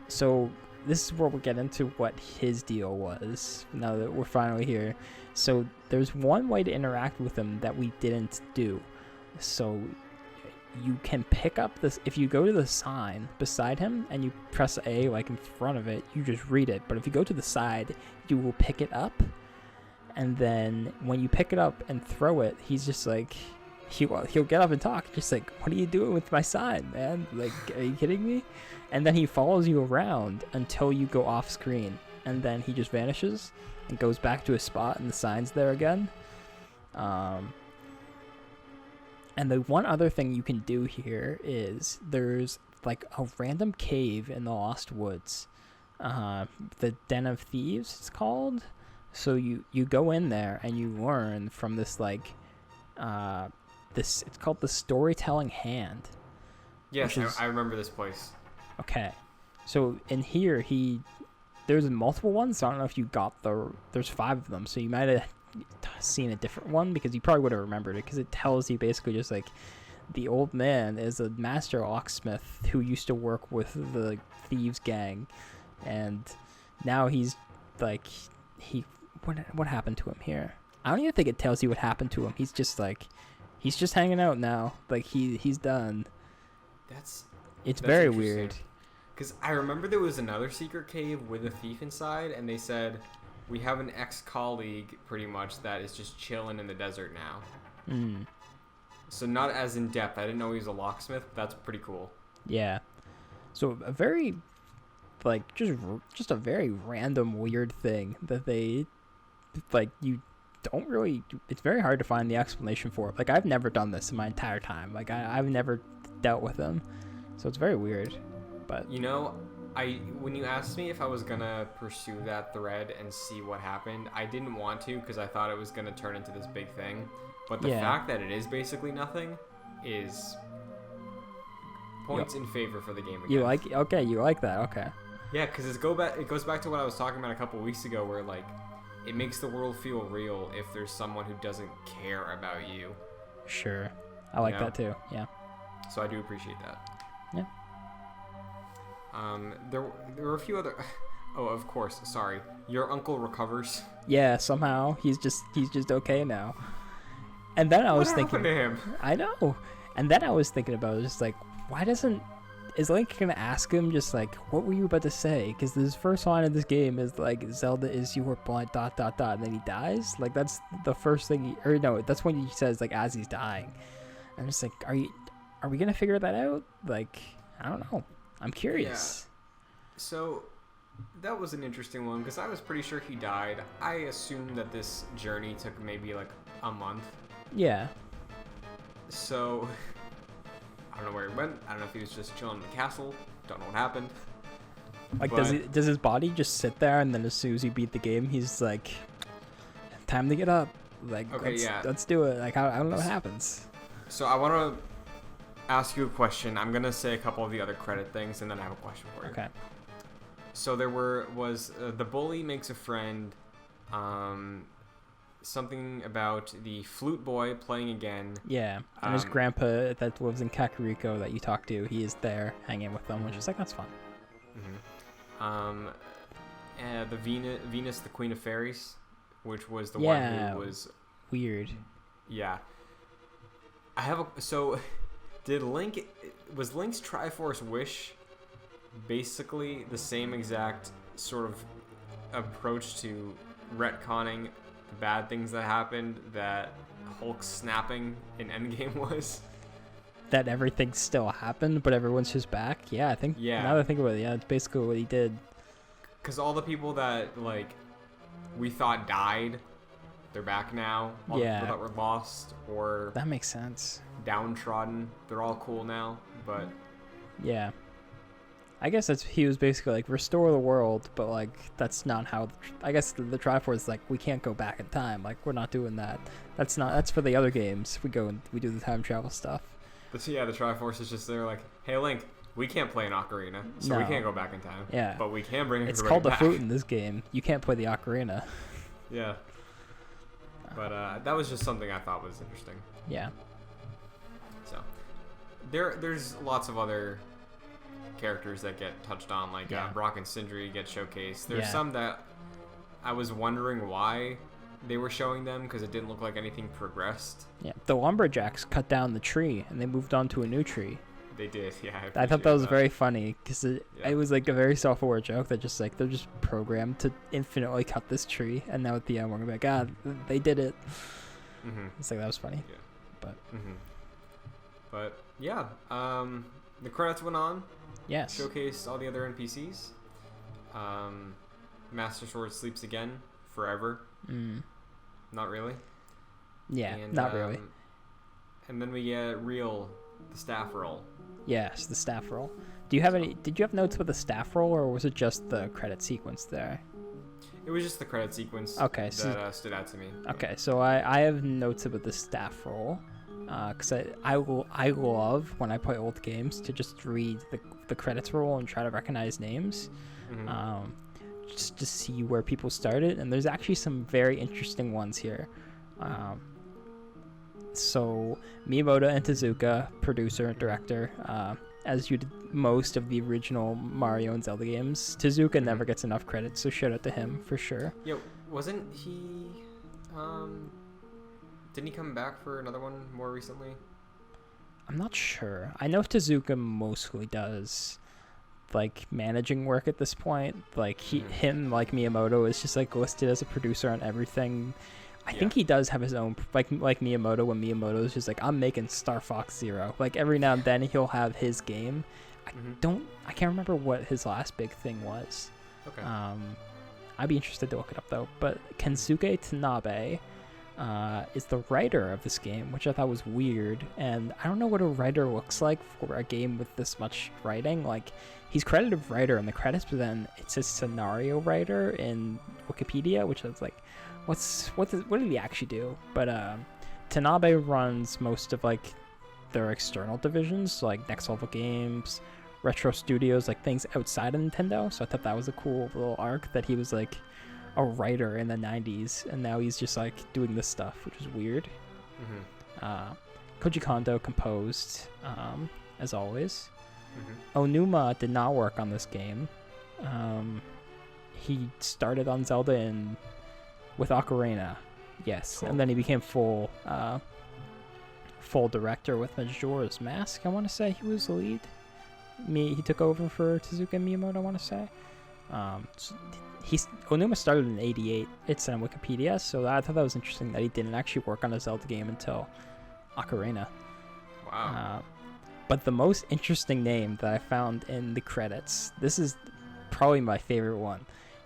So this is where we'll get into what his deal was now that we're finally here. So there's one way to interact with him that we didn't do. So you can pick up this, if you go to the sign beside him and you press A, like in front of it, you just read it. But if you go to the side, you will pick it up. And then when you pick it up and throw it, he's just like, he'll get up and talk, just like, what are you doing with my sign, man? Like, are you kidding me? And then he follows you around until you go off screen, and then he just vanishes and goes back to his spot, and the sign's there again. And the one other thing you can do here is there's like a random cave in the Lost Woods, the Den of Thieves it's called. So you go in there and you learn from this, like, it's called the Storytelling Hand. Yes, which is- I remember this place. Okay. So in here, there's multiple ones. So I don't know if you got there's 5 of them. So you might have seen a different one because you probably would have remembered it because it tells you basically just like the old man is a master locksmith who used to work with the thieves gang, and now he's like what happened to him here? I don't even think it tells you what happened to him. He's just hanging out now. Like he's done. It's very weird. Because I remember there was another secret cave with a thief inside, and they said, we have an ex-colleague, pretty much, that is just chilling in the desert now. Mm. So not as in-depth. I didn't know he was a locksmith, but that's pretty cool. Yeah. So a very, like, just a very random, weird thing that they, like, you don't really, it's very hard to find the explanation for it. Like, I've never done this in my entire time. Like, I've never dealt with them. So it's very weird. But you know, when you asked me if I was gonna pursue that thread and see what happened, I didn't want to because I thought it was gonna turn into this big thing. But the fact that it is basically nothing is points in favor for the game again. You like that, okay. Yeah, because it goes back to what I was talking about a couple weeks ago, where like it makes the world feel real if there's someone who doesn't care about you. Sure, I like that too. Yeah. So I do appreciate that. Yeah. There were a few other. Oh, of course. Sorry, your uncle recovers. Yeah, somehow he's just okay now. And then I was thinking, what happened to him? I know. And then I was thinking about it, just like, is Link gonna ask him just like, what were you about to say? Because this first line of this game is like, Zelda is your blood ... and then he dies. Like that's the first thing, that's when he says like as he's dying. I'm just like, are we gonna figure that out? Like, I don't know. I'm curious. Yeah. So that was an interesting one because I was pretty sure he died. I assumed that this journey took maybe like a month. Yeah. So I don't know where he went. I don't know if he was just chilling in the castle. Don't know what happened. Like, does his body just sit there, and then as soon as he beat the game, he's like, time to get up. Like, okay, let's do it. Like, I don't know what happens. So I want to ask you a question. I'm gonna say a couple of the other credit things, and then I have a question for you. Okay. So there was the bully makes a friend. Something about the flute boy playing again. Yeah, and his grandpa that lives in Kakariko that you talk to, he is there hanging with them, which is like, that's fun. Mm-hmm. And the Venus, the Queen of Fairies, which was the one who was weird. Yeah. Was Link's Triforce Wish basically the same exact sort of approach to retconning the bad things that happened that Hulk snapping in Endgame was? That everything still happened, but everyone's just back? Yeah, I think, now that I think about it, it's basically what he did. Because all the people that, like, we thought died, they're back now. All the people that were lost or... That makes sense. Downtrodden, they're all cool now, but... Yeah. I guess he was basically like, restore the world, but like, that's not how, I guess the Triforce is like, we can't go back in time. Like, we're not doing that. That's for the other games. We go and we do the time travel stuff. But yeah, the Triforce is just there like, hey Link, we can't play an ocarina, so we can't go back in time. Yeah. But we can bring it back. It's called the flute in this game. You can't play the ocarina. Yeah. But that was just something I thought was interesting. Yeah. So, there's lots of other characters that get touched on, like Brock and Sindri get showcased. There's some that I was wondering why they were showing them because it didn't look like anything progressed. Yeah, the lumberjacks cut down the tree and they moved on to a new tree. They did, yeah. I thought that was very funny because it was like a very self-aware joke that just like they're just programmed to infinitely cut this tree, and now at the end we're gonna be like, God, they did it. Mm-hmm. It's like that was funny. Yeah. But yeah, the credits went on. Yes. Showcased all the other NPCs. Master Sword sleeps again forever. Not really. Yeah, not really. And then we get the staff roll. Yes, the staff roll. Did you have notes with the staff roll, or was it just the credit sequence there? It was just the credit sequence. Okay, that stood out to me. Okay, so I have notes about the staff roll. because I love when I play old games to just read the credits roll and try to recognize names, just to see where people started. And there's actually some very interesting ones here. So Miyamoto and Tezuka, producer and director, as you did most of the original Mario and Zelda games. Tezuka never gets enough credit, so shout out to him for sure. Yeah, wasn't he? Didn't he come back for another one more recently? I'm not sure. I know Tezuka mostly does like managing work at this point. Like him, like Miyamoto, is just like listed as a producer on everything. I think he does have his own, like Miyamoto, when Miyamoto is just like, I'm making Star Fox Zero. Like every now and then he'll have his game. I can't remember what his last big thing was. Okay. I'd be interested to look it up though. But Kensuke Tanabe is the writer of this game, which I thought was weird. And I don't know what a writer looks like for a game with this much writing. Like, he's credited writer in the credits, but then it says scenario writer in Wikipedia, which is like, what did he actually do? But Tanabe runs most of like their external divisions, like Next Level Games, Retro Studios, like things outside of Nintendo. So I thought that was a cool little arc that he was like a writer in the 90s, and now he's just like doing this stuff, which is weird. Koji Kondo composed, as always. Onuma did not work on this game. He started on Zelda with Ocarina, yes, cool. And then he became full director with Majora's Mask. I want to say he was the lead. He took over for Tezuka Miyamoto, I want to say. Onuma started in '88. It's on Wikipedia, so I thought that was interesting that he didn't actually work on a Zelda game until Ocarina. Wow. But the most interesting name that I found in the credits, this is probably my favorite one,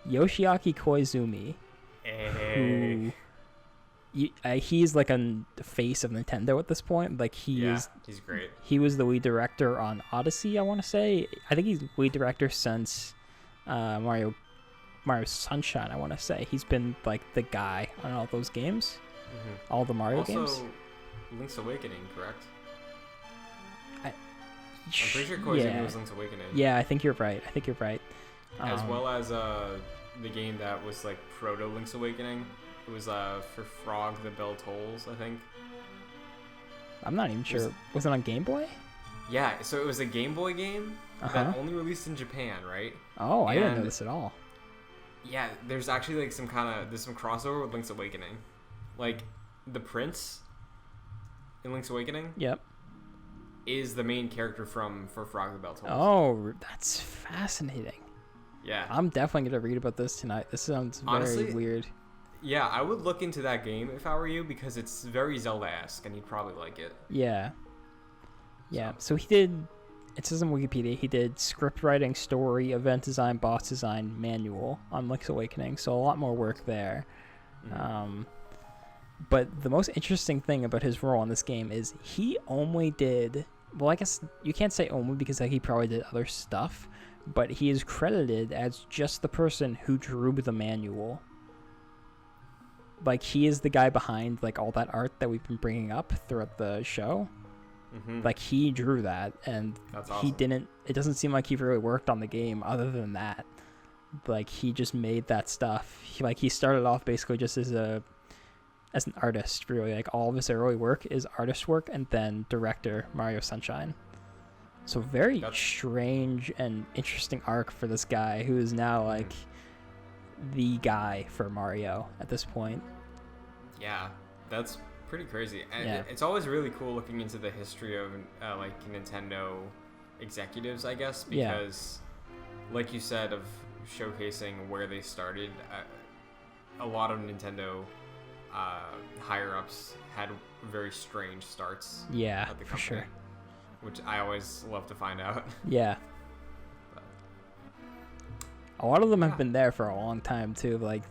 Yoshiaki Koizumi. Hey. He's like a face of Nintendo at this point. Like he's great. He was the lead director on Odyssey, I want to say. I think he's lead director since Mario Sunshine, I want to say. He's been like the guy on all those games, all the Mario games. Also, Link's Awakening, correct? I'm pretty sure Koizumi was Link's Awakening. Yeah, I think you're right. As well as the game that was like proto Link's Awakening. It was for Frog the Bell Tolls, I think. I'm not even sure. Was it on Game Boy? Yeah, so it was a Game Boy game that only released in Japan, right? Oh, I didn't know this at all. Yeah, there's actually like some crossover with Link's Awakening. Like, the prince in Link's Awakening is the main character for Frog the Bell Tolls. Oh, that's fascinating. Yeah. I'm definitely going to read about this tonight. This sounds very weird. Yeah, I would look into that game if I were you, because it's very Zelda-esque, and you'd probably like it. Yeah. So he did, it says on Wikipedia, he did script writing, story, event design, boss design, manual on Link's Awakening, so a lot more work there. But the most interesting thing about his role in this game is he only did, well, I guess you can't say only because he probably did other stuff, but he is credited as just the person who drew the manual. Like, he is the guy behind like all that art that we've been bringing up throughout the show. Like, he drew that, and that's awesome. It doesn't seem like he really worked on the game other than that. Like, he just made that stuff. He started off basically just as an artist, really. Like, all of his early work is artist work, and then director Mario Sunshine. So very strange and interesting arc for this guy who is now like the guy for Mario at this point. Yeah, that's pretty crazy. And it's always really cool looking into the history of like Nintendo executives, I guess, because like you said, of showcasing where they started, a lot of Nintendo higher ups had very strange starts. Yeah, at the company, for sure. Which I always love to find out. Yeah. A lot of them have been there for a long time too. Like,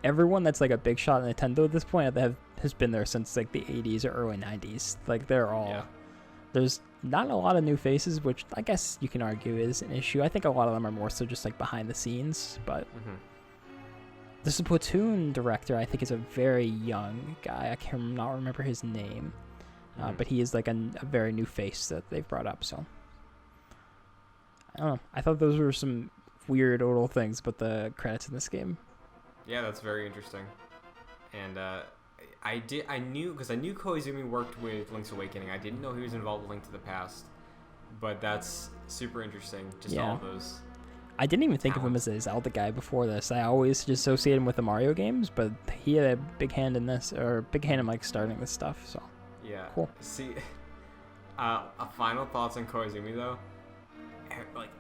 everyone that's like a big shot at Nintendo at this point has been there since like the 80s or early 90s. Like, they're all there's not a lot of new faces, which I guess you can argue is an issue. I think a lot of them are more so just like behind the scenes, but the Splatoon director, I think, is a very young guy. I cannot remember his name. But he is like a very new face that they've brought up. So I don't know. I thought those were some weird little things, but the credits in this game. Yeah, that's very interesting. And I knew Koizumi worked with Link's Awakening. I didn't know he was involved with Link to the Past, but that's super interesting. Just all of those. I didn't even think of him as a Zelda guy before this. I always just associate him with the Mario games, but he had a big hand in this, or big hand in like starting this stuff. So yeah, cool. See, a final thoughts on Koizumi though. Like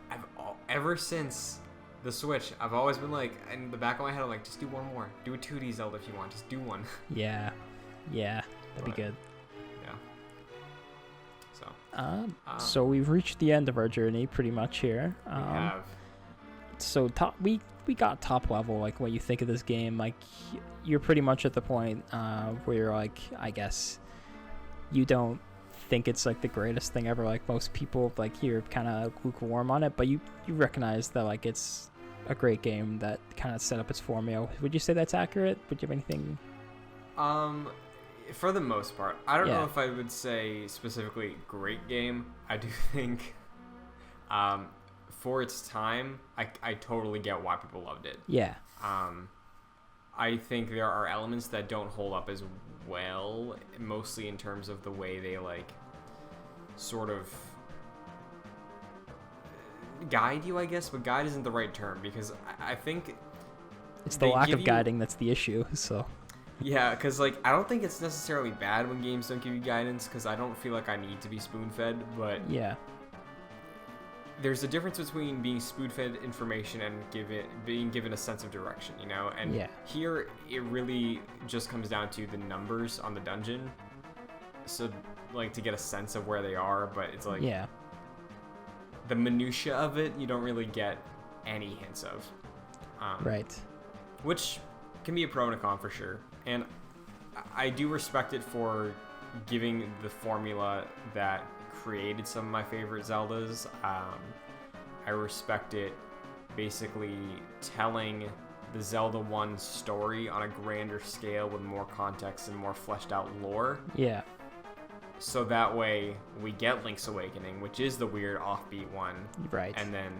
ever since the Switch, I've always been like, in the back of my head, I'm like, just do one more. Do a 2D Zelda if you want. Just do one. Yeah, that'd be good. Yeah. So we've reached the end of our journey pretty much here. We have. So we got top level, like what you think of this game. Like you're pretty much at the point where you're like, I guess you don't think it's like the greatest thing ever. Like most people, like you're kind of lukewarm on it, but you recognize that like it's a great game that kind of set up its formula. Would you say that's accurate? Would you have anything? For the most part, I don't know if I would say specifically great game. I do think, for its time, I totally get why people loved it. Yeah. I think there are elements that don't hold up as well, mostly in terms of the way they like sort of guide you, I guess, but guide isn't the right term because I think it's the lack of guiding that's the issue. So yeah, because like I don't think it's necessarily bad when games don't give you guidance because I don't feel like I need to be spoon-fed, but yeah, there's a difference between being spoon-fed information and being given a sense of direction, you know? And here it really just comes down to the numbers on the dungeon. So like to get a sense of where they are, but it's like the minutia of it you don't really get any hints of. Right. Which can be a pro and a con for sure. And I do respect it for giving the formula that created some of my favorite Zeldas. I respect it basically telling the Zelda 1 story on a grander scale with more context and more fleshed out lore. Yeah. So that way we get Link's Awakening, which is the weird offbeat one. Right. And then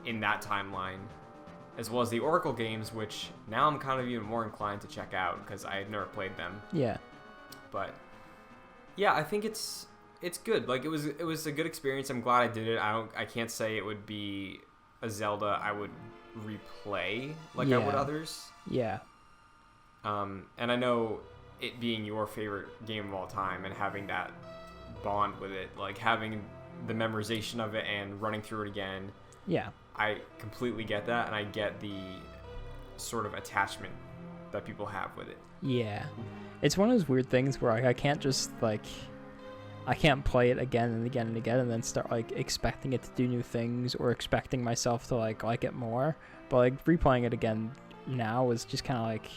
in that timeline, as well as the Oracle games, which now I'm kind of even more inclined to check out because I had never played them. Yeah. But yeah, I think it's good. Like it was a good experience. I'm glad I did it. I can't say it would be a Zelda I would replay like I would others. Yeah. And I know it being your favorite game of all time and having that bond with it, like having the memorization of it and running through it again. Yeah. I completely get that, and I get the sort of attachment that people have with it. Yeah. It's one of those weird things where I can't just like I can't play it again and again and again and then start like expecting it to do new things or expecting myself to like it more. But like replaying it again now is just kind of like,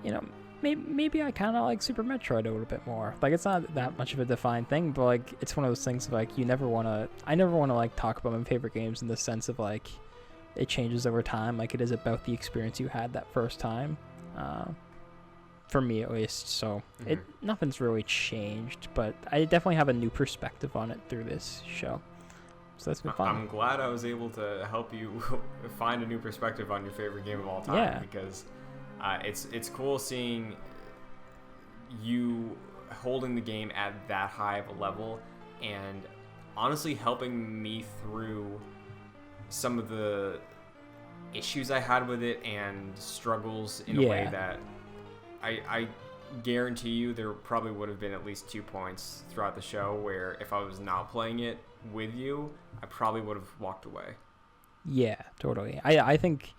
you know, maybe I kind of like Super Metroid a little bit more. Like it's not that much of a defined thing, but like it's one of those things of, like I never want to like talk about my favorite games in the sense of like it changes over time. Like it is about the experience you had that first time. For me at least, so nothing's really changed, but I definitely have a new perspective on it through this show, so that's been fun. I'm glad I was able to help you find a new perspective on your favorite game of all time, because it's cool seeing you holding the game at that high of a level and honestly helping me through some of the issues I had with it and struggles in a way that I guarantee you there probably would have been at least 2 points throughout the show where if I was not playing it with you, I probably would have walked away. Yeah, totally. I think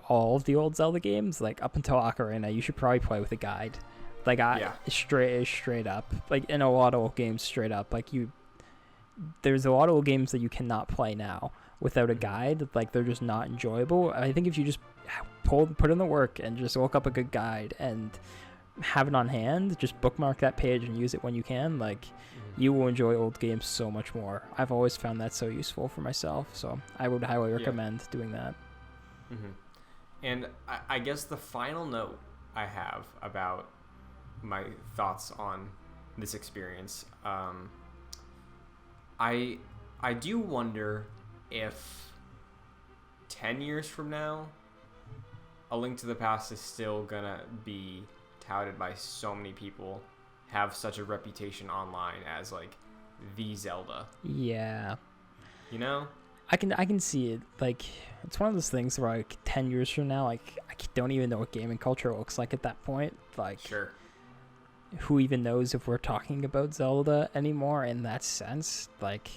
all of the old Zelda games, like up until Ocarina, you should probably play with a guide. Like straight up. Like in a lot of old games, straight up. Like there's a lot of old games that you cannot play now without a guide. Like they're just not enjoyable. I think if you just put in the work and just look up a good guide and have it on hand, just bookmark that page and use it when you can, like you will enjoy old games so much more. I've always found that so useful for myself, so I would highly recommend doing that. And I guess the final note I have about my thoughts on this experience. I do wonder if 10 years from now, A Link to the Past is still gonna be touted by so many people, have such a reputation online as like the Zelda. Yeah. You know? I can see it. Like, it's one of those things where like 10 years from now, like I don't even know what gaming culture looks like at that point. Like, Sure. who even knows if we're talking about Zelda anymore in that sense? Like,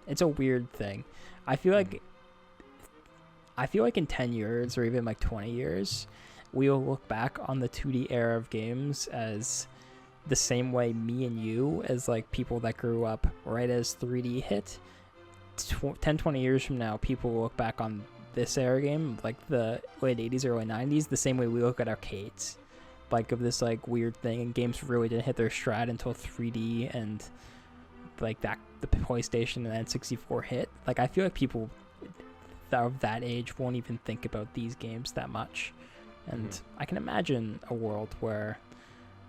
it's a weird thing. I feel like in 10 years or even like 20 years, we will look back on the 2D era of games as the same way me and you, as like people that grew up right as 3D hit. 10, 20 years from now, people will look back on this era game, like the late 80s, early 90s, the same way we look at arcades. Like, of this like weird thing, and games really didn't hit their stride until 3D and like that the PlayStation and N64 hit. Like, I feel like people of that age won't even think about these games that much. And I can imagine a world where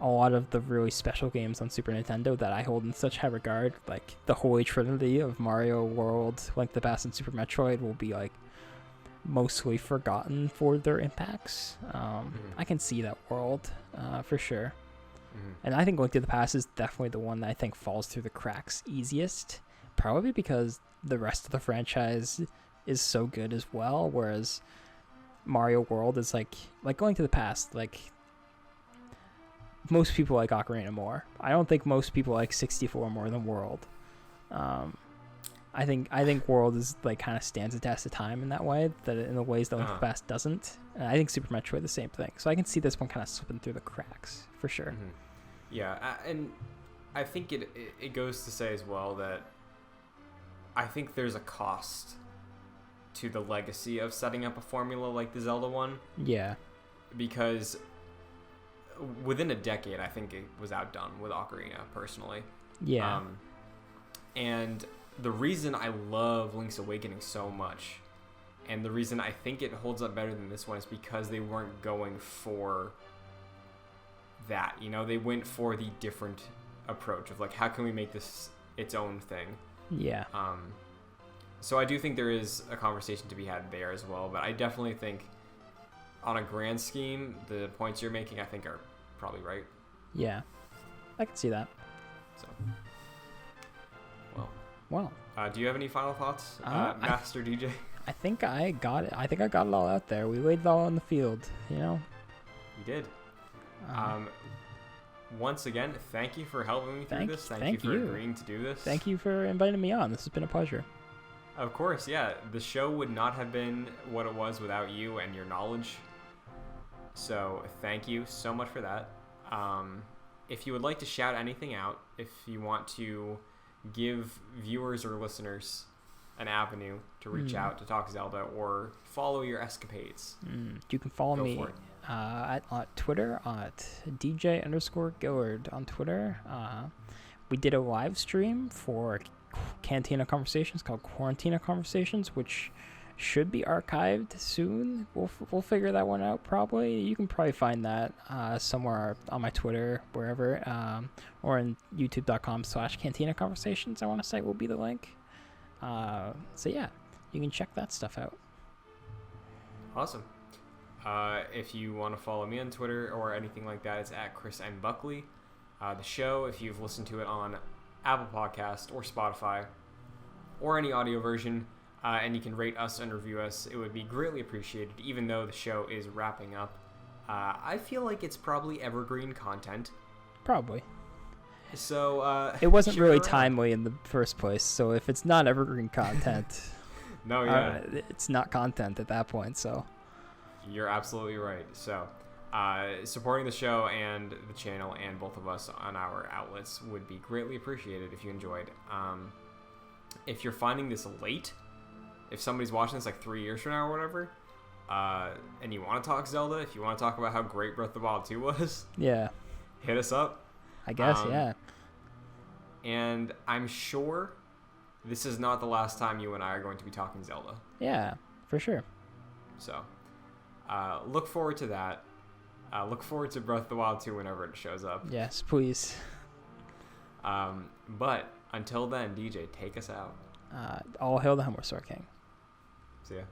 a lot of the really special games on Super Nintendo that I hold in such high regard, like the Holy Trinity of Mario World, Link to the Past, and Super Metroid, will be like mostly forgotten for their impacts. I can see that world for sure. And I think Link to the Past is definitely the one that I think falls through the cracks easiest, probably because the rest of the franchise is so good as well, whereas Mario World is like Link to the Past, like most people like Ocarina more. I don't think most people like 64 more than World. I think World is like kind of stands the test of time in that way, that in the ways that Link to the Past doesn't. And I think Super Metroid the same thing. So I can see this one kind of slipping through the cracks for sure. Yeah, and I think it goes to say as well that I think there's a cost to the legacy of setting up a formula like the Zelda one. Yeah. Because within a decade, I think it was outdone with Ocarina, personally. Yeah. And the reason I love Link's Awakening so much, and the reason I think it holds up better than this one, is because they weren't going for that. You know, they went for the different approach of like, how can we make this its own thing? Yeah. So I do think there is a conversation to be had there as well, but I definitely think on a grand scheme, the points you're making, I think, are probably right. Yeah, I can see that. So, well. Do you have any final thoughts, Master DJ? I think I got it. I think I got it all out there. We laid it all on the field, you know? You did. Once again, thank you for helping me through this. Thank you for agreeing to do this. Thank you for inviting me on. This has been a pleasure. Of course, yeah. The show would not have been what it was without you and your knowledge. So thank you so much for that. If you would like to shout anything out, if you want to give viewers or listeners an avenue to reach out to talk Zelda or follow your escapades, you can follow me at Twitter at DJ_Gillard on Twitter. We did a live stream for Cantina Conversations called Quarantina Conversations, which should be archived soon. We'll figure that one out probably. You can probably find that somewhere on my Twitter, wherever, or in youtube.com/Cantina Conversations, I want to say will be the link. So yeah, you can check that stuff out. Awesome. If you want to follow me on Twitter or anything like that, it's at Chris M. Buckley. The show, if you've listened to it on Apple Podcast or Spotify or any audio version, and you can rate us and review us, it would be greatly appreciated, even though the show is wrapping up. I feel like it's probably evergreen content. Probably. So it wasn't really timely in the first place, so if it's not evergreen content, no, yeah, it's not content at that point. So you're absolutely right. So supporting the show and the channel and both of us on our outlets would be greatly appreciated if you enjoyed. If you're finding this late, if somebody's watching this like 3 years from now or whatever, and you want to talk Zelda, if you want to talk about how great Breath of the Wild 2 was, yeah, hit us up. I guess, yeah. And I'm sure this is not the last time you and I are going to be talking Zelda. Yeah, for sure. So, look forward to that. Look forward to Breath of the Wild 2 whenever it shows up. Yes, please. But until then, DJ, take us out. All hail the Hummer Sword King. See ya.